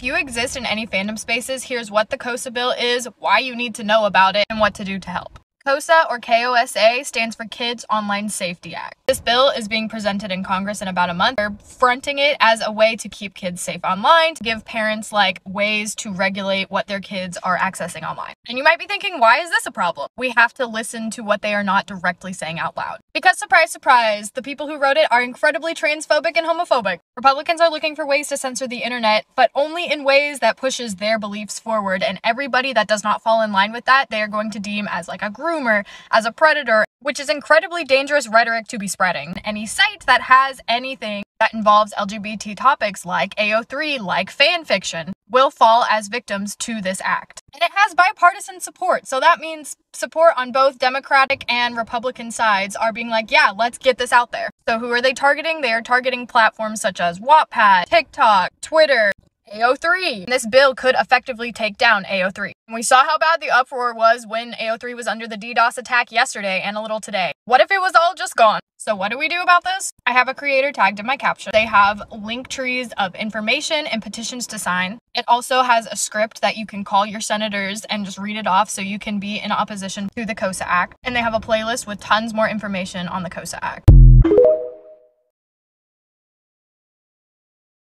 If you exist in any fandom spaces, here's what the KOSA bill is, why you need to know about it, and what to do to help. KOSA, or KOSA, stands for Kids Online Safety Act. This bill is being presented in Congress in about a month. They're fronting it as a way to keep kids safe online, to give parents, ways to regulate what their kids are accessing online. And you might be thinking, why is this a problem? We have to listen to what they are not directly saying out loud. Because, surprise, surprise, the people who wrote it are incredibly transphobic and homophobic. Republicans are looking for ways to censor the internet, but only in ways that pushes their beliefs forward, and everybody that does not fall in line with that, they are going to deem as a groomer, as a predator, which is incredibly dangerous rhetoric to be spreading. Any site that has anything that involves LGBT topics like AO3, like fan fiction, will fall as victims to this act. And it has bipartisan support, so that means support on both Democratic and Republican sides are being yeah, let's get this out there. So who are they targeting? They are targeting platforms such as Wattpad, TikTok, Twitter, AO3. This bill could effectively take down AO3. And we saw how bad the uproar was when AO3 was under the DDoS attack yesterday and a little today. What if it was all just gone? So what do we do about this? I have a creator tagged in my caption. They have link trees of information and petitions to sign. It also has a script that you can call your senators and just read it off so you can be in opposition to the KOSA Act. And they have a playlist with tons more information on the KOSA Act.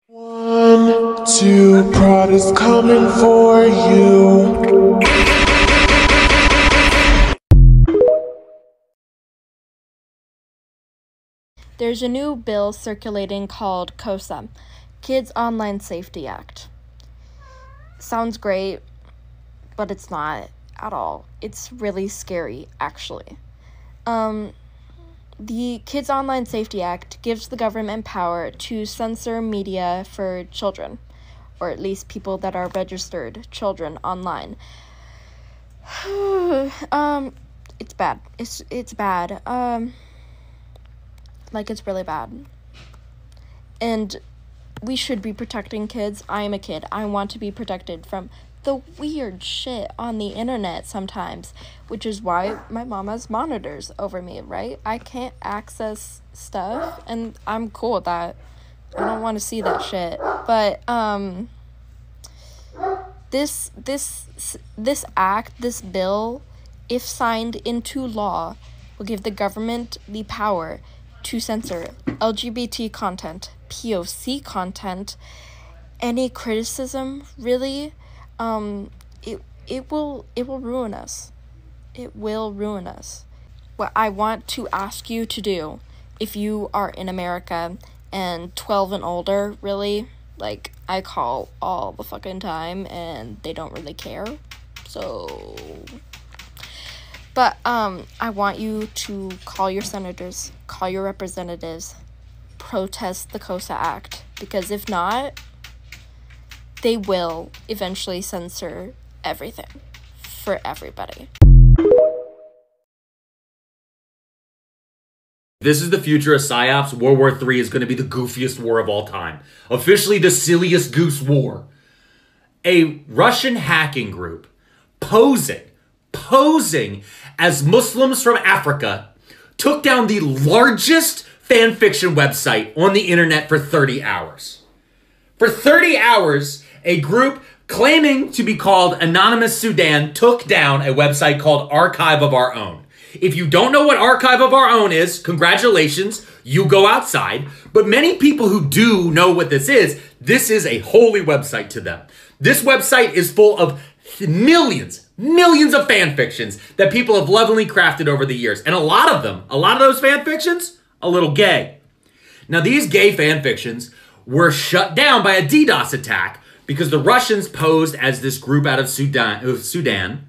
1, 2, prod is coming for you. There's a new bill circulating called KOSA, Kids Online Safety Act. Sounds great, but it's not at all. It's really scary, actually. The Kids Online Safety Act gives the government power to censor media for children, or at least people that are registered children online. It's bad. It's bad. It's really bad. And we should be protecting kids. I am a kid. I want to be protected from the weird shit on the internet sometimes, which is why my mom has monitors over me, right? I can't access stuff, and I'm cool with that. I don't want to see that shit. But this bill, if signed into law, will give the government the power to censor LGBT content, POC content, any criticism, really. It will ruin us. It will ruin us. What I want to ask you to do, if you are in America and 12 and older, really, I call all the fucking time and they don't really care. So, but, I want you to call your senators, call your representatives, protest the KOSA Act, because if not, they will eventually censor everything for everybody. This is the future of PsyOps. World War III is going to be the goofiest war of all time. Officially the silliest goose war. A Russian hacking group posing as Muslims from Africa took down the largest fan fiction website on the internet for 30 hours. For 30 hours, a group claiming to be called Anonymous Sudan took down a website called Archive of Our Own. If you don't know what Archive of Our Own is, congratulations, you go outside. But many people who do know what this is a holy website to them. This website is full of millions of fan fictions that people have lovingly crafted over the years. And a lot of those fan fictions, a little gay. Now, these gay fan fictions were shut down by a DDoS attack because the Russians posed as this group out of Sudan,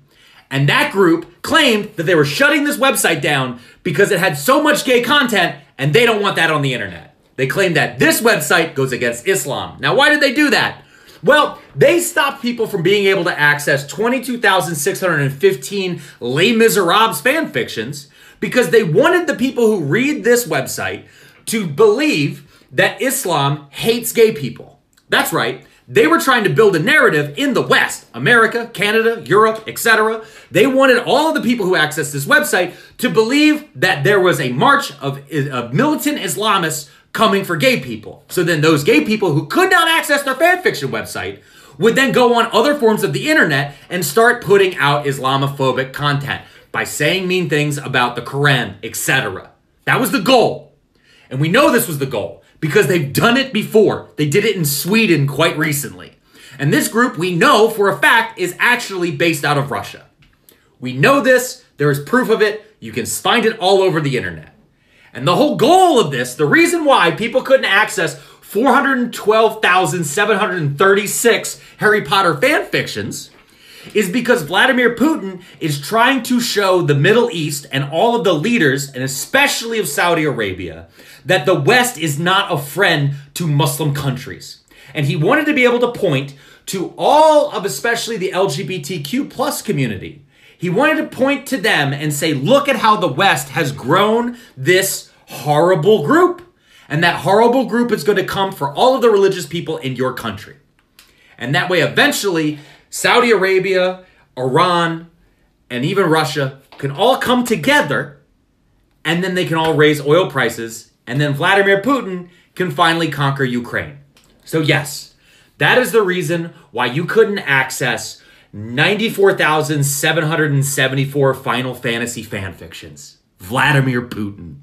and that group claimed that they were shutting this website down because it had so much gay content, and they don't want that on the internet. They claimed that this website goes against Islam. Now, why did they do that? Well, they stopped people from being able to access 22,615 Les Miserables fan fictions because they wanted the people who read this website to believe that Islam hates gay people. That's right. They were trying to build a narrative in the West, America, Canada, Europe, etc. They wanted all of the people who accessed this website to believe that there was a march of militant Islamists coming for gay people. So then those gay people who could not access their fanfiction website would then go on other forms of the internet and start putting out Islamophobic content by saying mean things about the Quran, etc. That was the goal. And we know this was the goal because they've done it before. They did it in Sweden quite recently. And this group, we know for a fact, is actually based out of Russia. We know this. There is proof of it. You can find it all over the internet. And the whole goal of this, the reason why people couldn't access 412,736 Harry Potter fan fictions is because Vladimir Putin is trying to show the Middle East and all of the leaders, and especially of Saudi Arabia, that the West is not a friend to Muslim countries. And he wanted to be able to point to all of especially the LGBTQ plus community. He wanted to point to them and say, look at how the West has grown this horrible group. And that horrible group is going to come for all of the religious people in your country. And that way, eventually, Saudi Arabia, Iran, and even Russia can all come together, and then they can all raise oil prices, and then Vladimir Putin can finally conquer Ukraine. So yes, that is the reason why you couldn't access 94,774 Final Fantasy fanfictions. Vladimir Putin.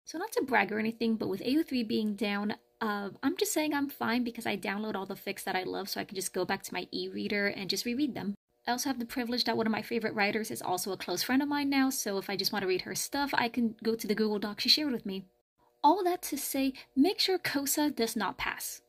So not to brag or anything, but with AO3 being down, I'm just saying I'm fine because I download all the fics that I love so I can just go back to my e-reader and just reread them. I also have the privilege that one of my favorite writers is also a close friend of mine now, so if I just want to read her stuff, I can go to the Google Doc she shared with me. All that to say, make sure KOSA does not pass.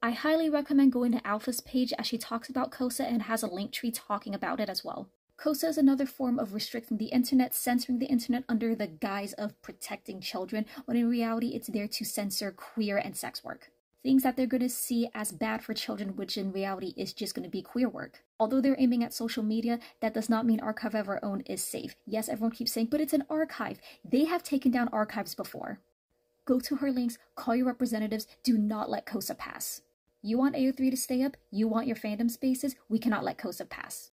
I highly recommend going to Alpha's page as she talks about KOSA and has a link tree talking about it as well. KOSA is another form of restricting the internet, censoring the internet under the guise of protecting children, when in reality it's there to censor queer and sex work. Things that they're going to see as bad for children, which in reality is just going to be queer work. Although they're aiming at social media, that does not mean Archive of Our Own is safe. Yes, everyone keeps saying, but it's an archive. They have taken down archives before. Go to her links, call your representatives, do not let KOSA pass. You want AO3 to stay up? You want your fandom spaces? We cannot let KOSA pass.